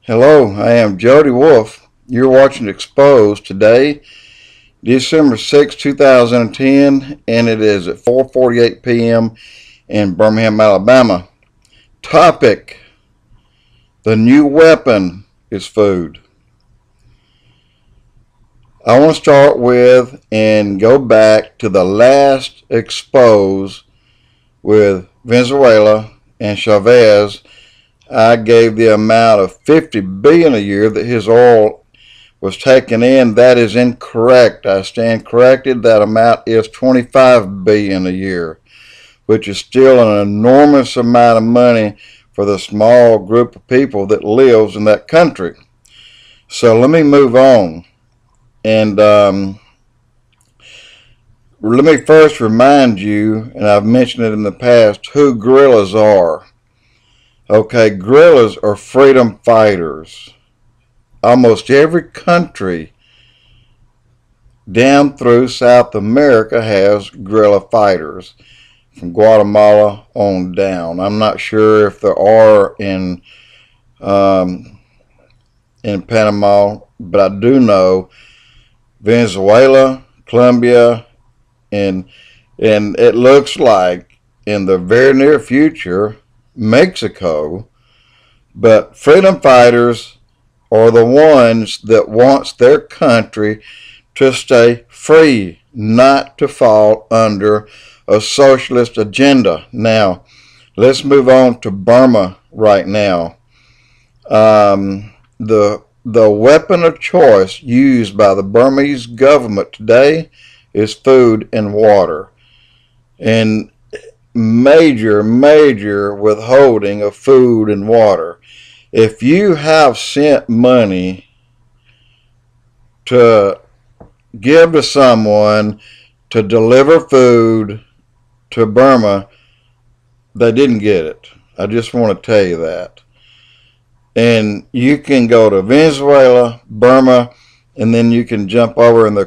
Hello, I am Jody Wolf. You're watching EXPOZ today, December 6, 2010, and it is at 4:48 p.m. in Birmingham, Alabama. Topic: the new weapon is food. I want to start with and go back to the last EXPOZ with Venezuela and Chavez. I gave the amount of $50 billion a year that his oil was taken in. That is incorrect. I stand corrected. That amount is $25 billion a year, which is still an enormous amount of money for the small group of people that lives in that country. So let me move on. And let me first remind you, and I've mentioned it in the past, who guerrillas are. Okay, guerrillas are freedom fighters. Almost every country down through South America has guerrilla fighters, from Guatemala on down. I'm not sure if there are in Panama, but I do know Venezuela, Colombia, and it looks like in the very near future Mexico. But freedom fighters are the ones that wants their country to stay free, not to fall under a socialist agenda. Now, let's move on to Burma right now. The weapon of choice used by the Burmese government today is food and water, and major withholding of food and water. If you have sent money to give to someone to deliver food to Burma, they didn't get it. I just want to tell you that. And you can go to Venezuela, Burma, and then you can jump over in the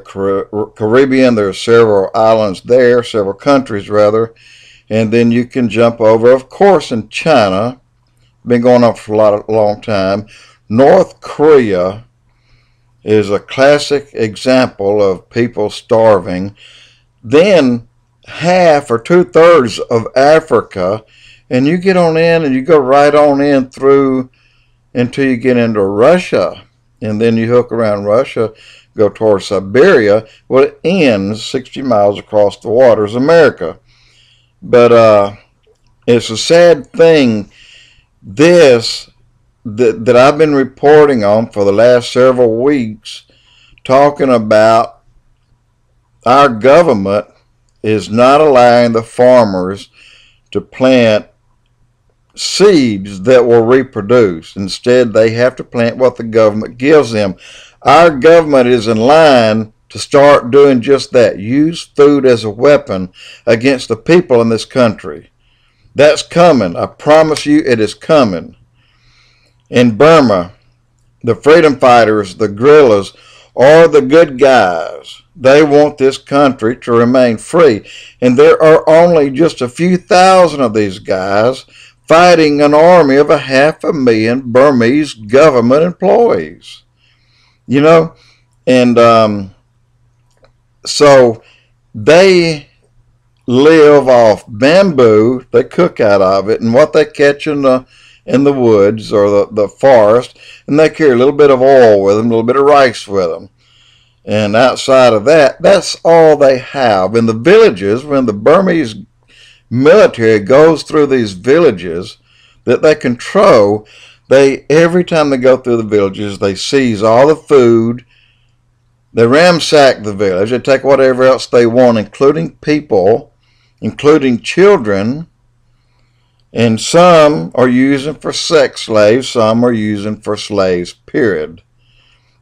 Caribbean. There are several islands there, several countries rather. And then you can jump over, of course, in China. Been going on for a long time. North Korea is a classic example of people starving. Then half or 2/3 of Africa, and you get on in and you go right on in through until you get into Russia, and then you hook around Russia, go towards Siberia. Well, it ends 60 miles across the waters, America. But it's a sad thing, this that I've been reporting on for the last several weeks, talking about our government is not allowing the farmers to plant seeds that will reproduce. Instead, they have to plant what the government gives them. Our government is in line to start doing just that. Use food as a weapon against the people in this country. That's coming. I promise you it is coming. In Burma, the freedom fighters, the guerrillas, are the good guys. They want this country to remain free. And there are only just a few thousand of these guys fighting an army of 500,000 Burmese government employees. You know, and so they live off bamboo. They cook out of it, and what they catch in the woods or the forest, and they carry a little bit of oil with them, a little bit of rice with them. And outside of that, that's all they have. In the villages, when the Burmese military goes through these villages that they control, every time they go through the villages, they seize all the food. They ransack the village. They take whatever else they want, including people, including children. And some are using for sex slaves. Some are using for slaves, period.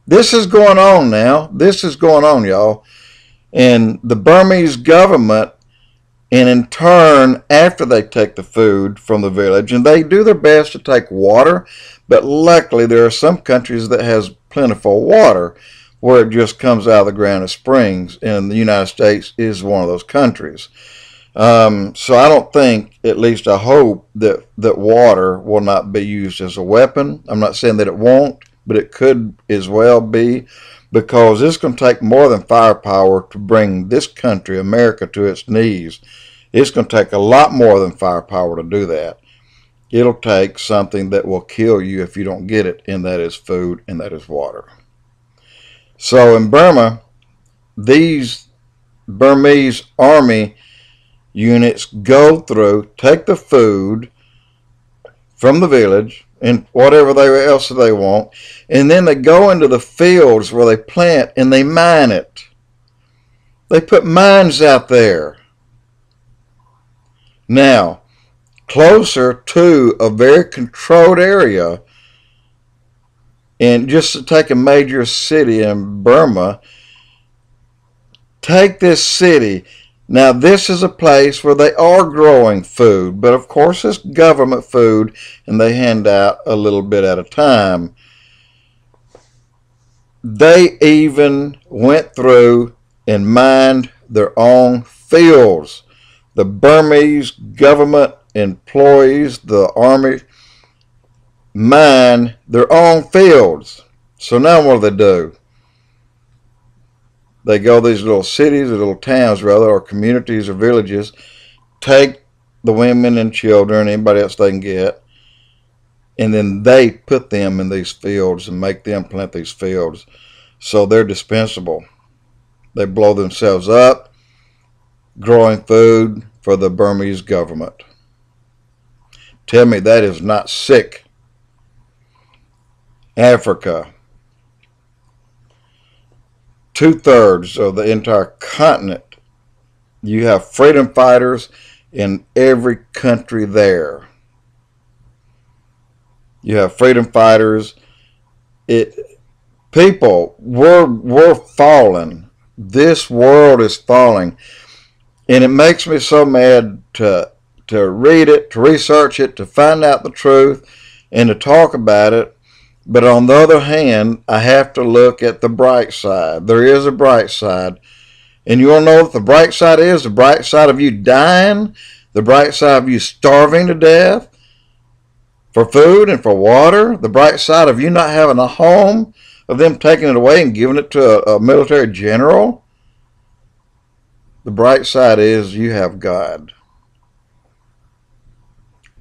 This is going on now. This is going on, y'all. And the Burmese government, and in turn, after they take the food from the village, and they do their best to take water, but luckily there are some countries that has plentiful water, where it just comes out of the ground as springs, and the United States is one of those countries. So I don't think, at least I hope, that water will not be used as a weapon. I'm not saying that it won't, but it could as well be, because it's going to take more than firepower to bring this country, America, to its knees. It's going to take a lot more than firepower to do that. It'll take something that will kill you if you don't get it, and that is food and that is water. So in Burma, these Burmese army units go through, take the food from the village and whatever else they want, and then they go into the fields where they plant and they mine it. They put mines out there. Now, closer to a very controlled area, and just to take a major city in Burma, take this city. Now, this is a place where they are growing food, but of course it's government food, and they hand out a little bit at a time. They even went through and mined their own fields. The Burmese government employees, the army, mine their own fields. So now what do? They go to these little cities, or little towns rather, or communities or villages, take the women and children, anybody else they can get, and then they put them in these fields and make them plant these fields. So they're dispensable. They blow themselves up growing food for the Burmese government. Tell me that is not sick. Africa. 2/3 of the entire continent. You have freedom fighters in every country there. You have freedom fighters. People, we're falling. This world is falling. And it makes me so mad to read it, to research it, to find out the truth, and to talk about it. But on the other hand, I have to look at the bright side. There is a bright side. And you want to know what the bright side is? The bright side of you dying? The bright side of you starving to death for food and for water? The bright side of you not having a home? Of them taking it away and giving it to a military general? The bright side is you have God.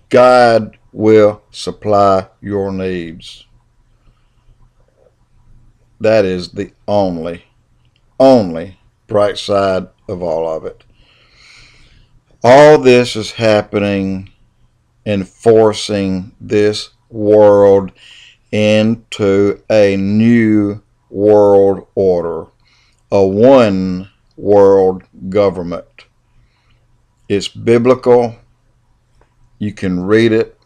God will supply your needs. That is the only bright side of all of it. All this is happening and forcing this world into a new world order, a one world government. It's biblical. You can read it.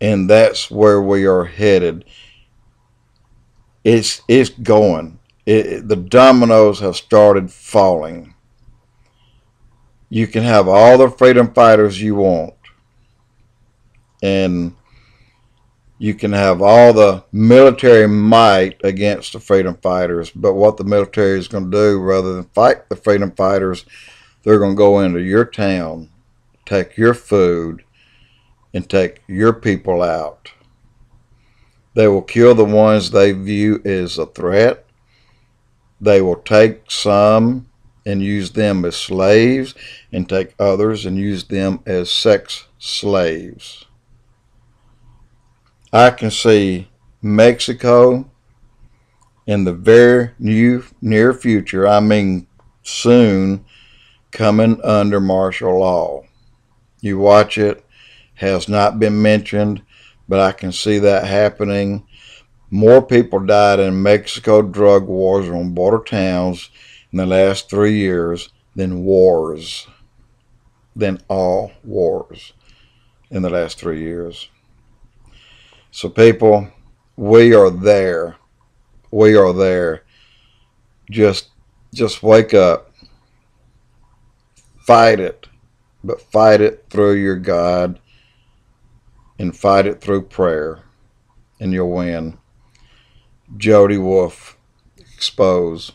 And that's where we are headed. It's going. The dominoes have started falling. You can have all the freedom fighters you want. And you can have all the military might against the freedom fighters. But what the military is going to do, rather than fight the freedom fighters, they're going to go into your town, take your food, and take your people out. They will kill the ones they view as a threat. They will take some and use them as slaves, and take others and use them as sex slaves. I can see Mexico in the very near future, I mean soon, coming under martial law. You watch it, has not been mentioned, but I can see that happening. More people died in Mexico drug wars on border towns in the last 3 years than all wars in the last 3 years. So people, we are there. We are there. Just wake up. Fight it. But fight it through your God, and fight it through prayer, and you'll win. Jody Wolf, EXPOZ.